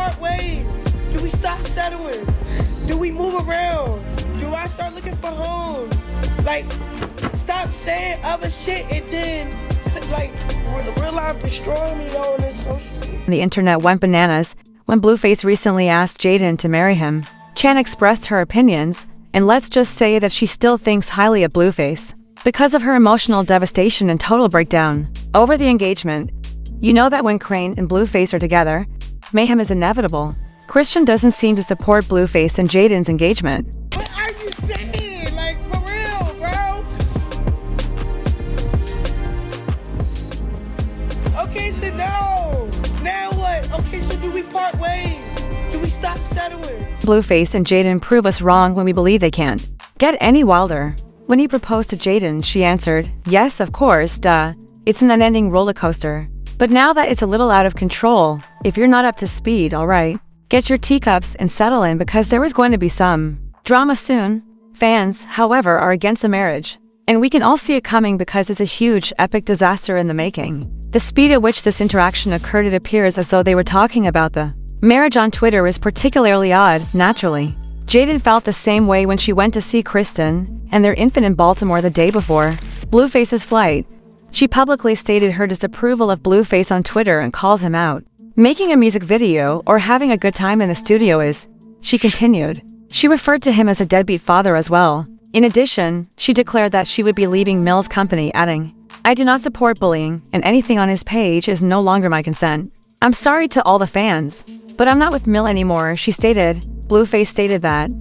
part ways? Do we stop settling? Do we move around? Do I start looking for homes? Like, stop saying other shit and then, like, real life destroying me on this social. The internet went bananas when Blueface recently asked Jaden to marry him. Chan expressed her opinions, and let's just say that she still thinks highly of Blueface because of her emotional devastation and total breakdown over the engagement. You know that when Chrisean and Blueface are together, mayhem is inevitable. Chrisean doesn't seem to support Blueface and Jaden's engagement. What are you saying? Like, for real, bro? Okay, so no. Now what? Okay, so do we part ways? Do we stop settling? Blueface and Jaden prove us wrong when we believe they can't get any wilder. When he proposed to Jaden, she answered, "Yes, of course, duh. It's an unending roller coaster. But now that it's a little out of control, if you're not up to speed, alright, get your teacups and settle in because there is going to be some drama soon." Fans, however, are against the marriage. And we can all see it coming because it's a huge, epic disaster in the making. The speed at which this interaction occurred, it appears as though they were talking about the marriage on Twitter, is particularly odd, naturally. Jaden felt the same way when she went to see Kristen and their infant in Baltimore the day before Blueface's flight. She publicly stated her disapproval of Blueface on Twitter and called him out. Making a music video or having a good time in the studio is, she continued. She referred to him as a deadbeat father as well. In addition, she declared that she would be leaving Mill's company, adding, "I do not support bullying, and anything on his page is no longer my consent. I'm sorry to all the fans, but I'm not with Mill anymore," she stated. Blueface stated that,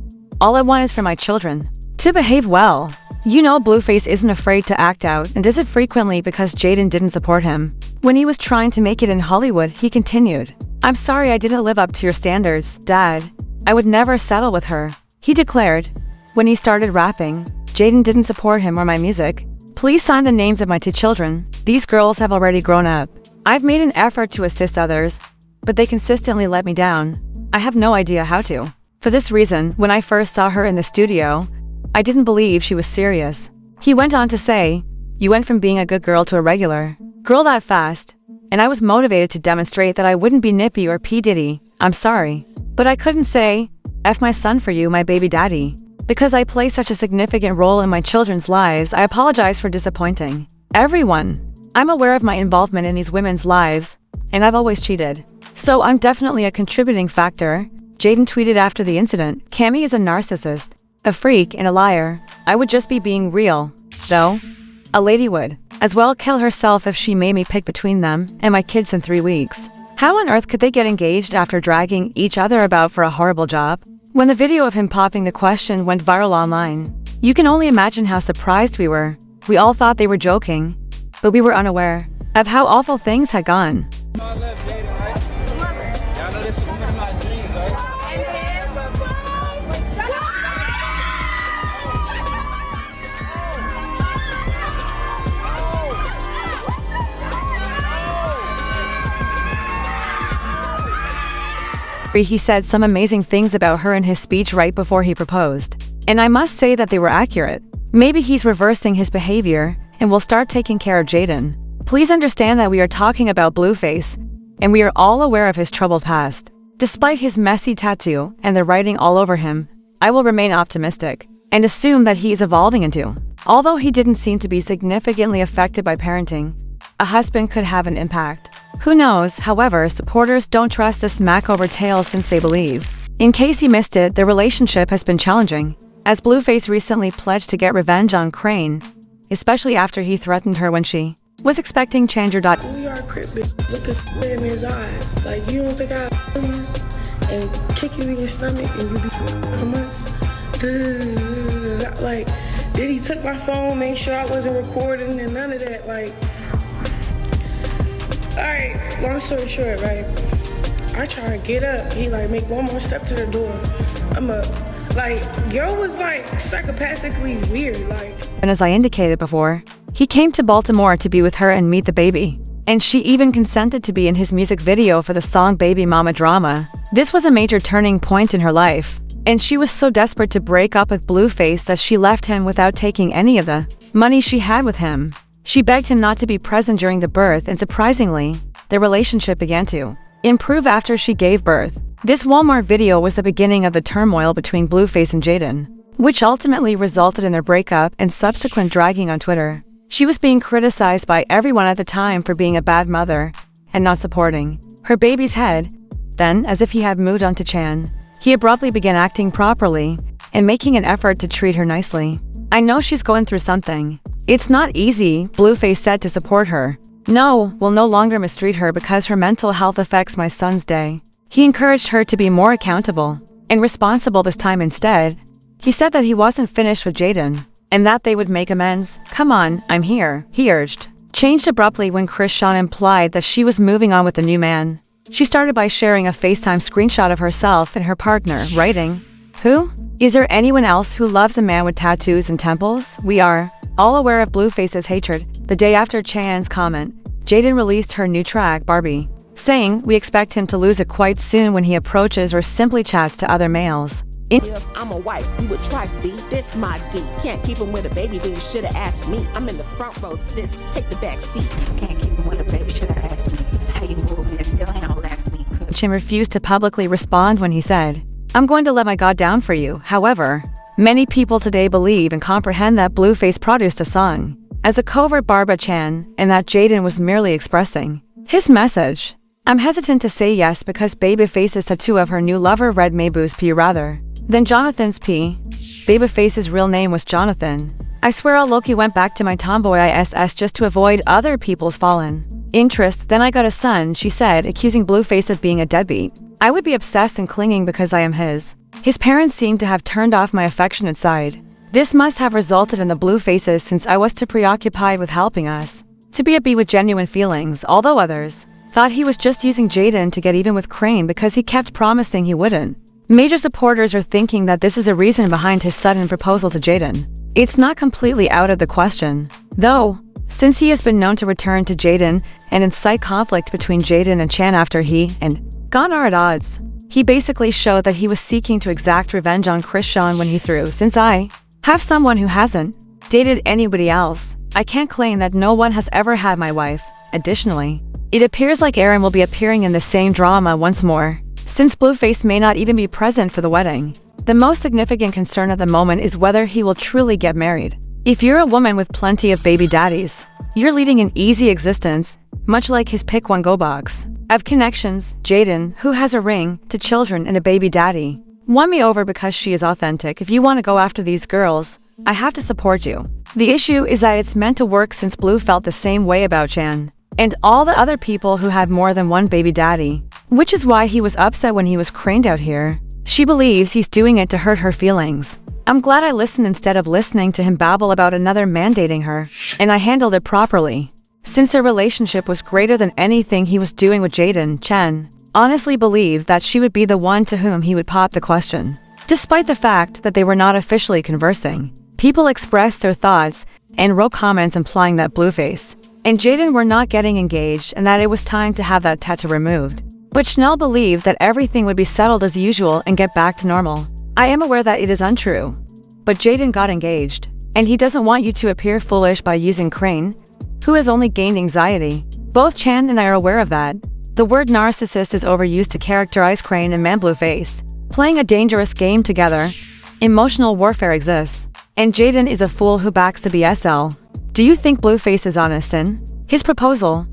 "All I want is for my children to behave well." You know Blueface isn't afraid to act out and does it frequently because Jaden didn't support him. When he was trying to make it in Hollywood, he continued, "I'm sorry I didn't live up to your standards, Dad. I would never settle with her," he declared. When he started rapping, Jaden didn't support him or my music. "Please sign the names of my 2 children. These girls have already grown up. I've made an effort to assist others, but they consistently let me down. I have no idea how to. For this reason, when I first saw her in the studio, I didn't believe she was serious." He went on to say, "You went from being a good girl to a regular girl that fast, and I was motivated to demonstrate that I wouldn't be nippy or P. Diddy. I'm sorry. But I couldn't say, F my son for you, my baby daddy. Because I play such a significant role in my children's lives, I apologize for disappointing everyone. I'm aware of my involvement in these women's lives, and I've always cheated. So I'm definitely a contributing factor." Jaden tweeted after the incident, "Cammy is a narcissist, a freak, and a liar. I would just be being real, though. A lady would as well kill herself if she made me pick between them and my kids in 3 weeks. How on earth could they get engaged after dragging each other about for a horrible job?" When the video of him popping the question went viral online, you can only imagine how surprised we were. We all thought they were joking, but we were unaware of how awful things had gone. He said some amazing things about her in his speech right before he proposed, and I must say that they were accurate. Maybe he's reversing his behavior and will start taking care of Jaden. Please understand that we are talking about Blueface, and we are all aware of his troubled past. Despite his messy tattoo and the writing all over him, I will remain optimistic and assume that he is evolving into. Although he didn't seem to be significantly affected by parenting, a husband could have an impact. Who knows? However, supporters don't trust this smack over tail since they believe. In case you missed it, their relationship has been challenging, as Blueface recently pledged to get revenge on Chrisean, especially after he threatened her when she was expecting Chandra. We are crip, bitch. Look at in his eyes. Like, you don't think I and kick you in your stomach and you be for months? Like, did he took my phone, make sure I wasn't recording and none of that? Like, alright, long story short, right? I try to get up. He like make one more step to the door. I'm up. Like, yo was like psychopathically weird. Like, and as I indicated before, he came to Baltimore to be with her and meet the baby. And she even consented to be in his music video for the song Baby Mama Drama. This was a major turning point in her life. And she was so desperate to break up with Blueface that she left him without taking any of the money she had with him. She begged him not to be present during the birth, and surprisingly, their relationship began to improve after she gave birth. This Walmart video was the beginning of the turmoil between Blueface and Jaden, which ultimately resulted in their breakup and subsequent dragging on Twitter. She was being criticized by everyone at the time for being a bad mother and not supporting her baby's head. Then, as if he had moved on to Chan, he abruptly began acting properly and making an effort to treat her nicely. "I know she's going through something. It's not easy," Blueface said to support her. "No, we'll no longer mistreat her because her mental health affects my son's day." He encouraged her to be more accountable and responsible this time instead. He said that he wasn't finished with Jaden and that they would make amends. "Come on, I'm here," he urged. Changed abruptly when Chrisean implied that she was moving on with the new man. She started by sharing a FaceTime screenshot of herself and her partner, writing, "Who? Is there anyone else who loves a man with tattoos and temples? We are." All aware of Blueface's hatred, the day after Chan's comment, Jaden released her new track, Barbie, saying, "We expect him to lose it quite soon when he approaches or simply chats to other males." If I'm a wife, you would try to be this my D. Can't keep him with a baby, then you should've asked me. I'm in the front row, sis. Take the back seat. Can't keep him with a baby, should've asked me. How you move and still handle last week. Chan refused to publicly respond when he said, "I'm going to let my guard down for you." However, many people today believe and comprehend that Blueface produced a song as a covert Barbara Chan and that Jaden was merely expressing his message. "I'm hesitant to say yes because Babyface's tattoo of her new lover read Mabu's P rather than Jonathan's P. Babyface's real name was Jonathan. I swear all Loki went back to my tomboy ISS just to avoid other people's fallen interest. Then I got a son," she said, accusing Blueface of being a deadbeat. "I would be obsessed and clinging because I am his. His parents seem to have turned off my affectionate side. This must have resulted in the Bluefaces since I was too preoccupied with helping us to be a B with genuine feelings, although others thought he was just using Jaden to get even with Crane because he kept promising he wouldn't." Major supporters are thinking that this is a reason behind his sudden proposal to Jaden. It's not completely out of the question, though, since he has been known to return to Jaden and incite conflict between Jaden and Chan after he and Gon are at odds. He basically showed that he was seeking to exact revenge on Chrisean when he threw, "Since I have someone who hasn't dated anybody else, I can't claim that no one has ever had my wife." Additionally, it appears like Aaron will be appearing in the same drama once more, since Blueface may not even be present for the wedding. The most significant concern at the moment is whether he will truly get married. If you're a woman with plenty of baby daddies, you're leading an easy existence, much like his pick one go box of connections. Jaden, who has a ring to children and a baby daddy, won me over because she is authentic. If you want to go after these girls, I have to support you. The issue is that it's meant to work since Blue felt the same way about Chan and all the other people who had more than one baby daddy, which is why he was upset when he was craned out here. She believes he's doing it to hurt her feelings. "I'm glad I listened instead of listening to him babble about another man dating her, and I handled it properly." Since their relationship was greater than anything he was doing with Jaden, Chen honestly believed that she would be the one to whom he would pop the question. Despite the fact that they were not officially conversing, people expressed their thoughts and wrote comments implying that Blueface and Jaden were not getting engaged and that it was time to have that tattoo removed. But Chanel believed that everything would be settled as usual and get back to normal. "I am aware that it is untrue, but Jaden got engaged, and he doesn't want you to appear foolish by using Crane, who has only gained anxiety. Both Chan and I are aware of that. The word narcissist is overused to characterize Crane and Blueface playing a dangerous game together. Emotional warfare exists, and Jaden is a fool who backs the BSL. Do you think Blueface is honest in his proposal?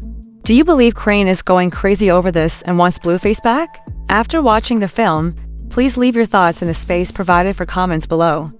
Do you believe Crane is going crazy over this and wants Blueface back?" After watching the film, please leave your thoughts in the space provided for comments below.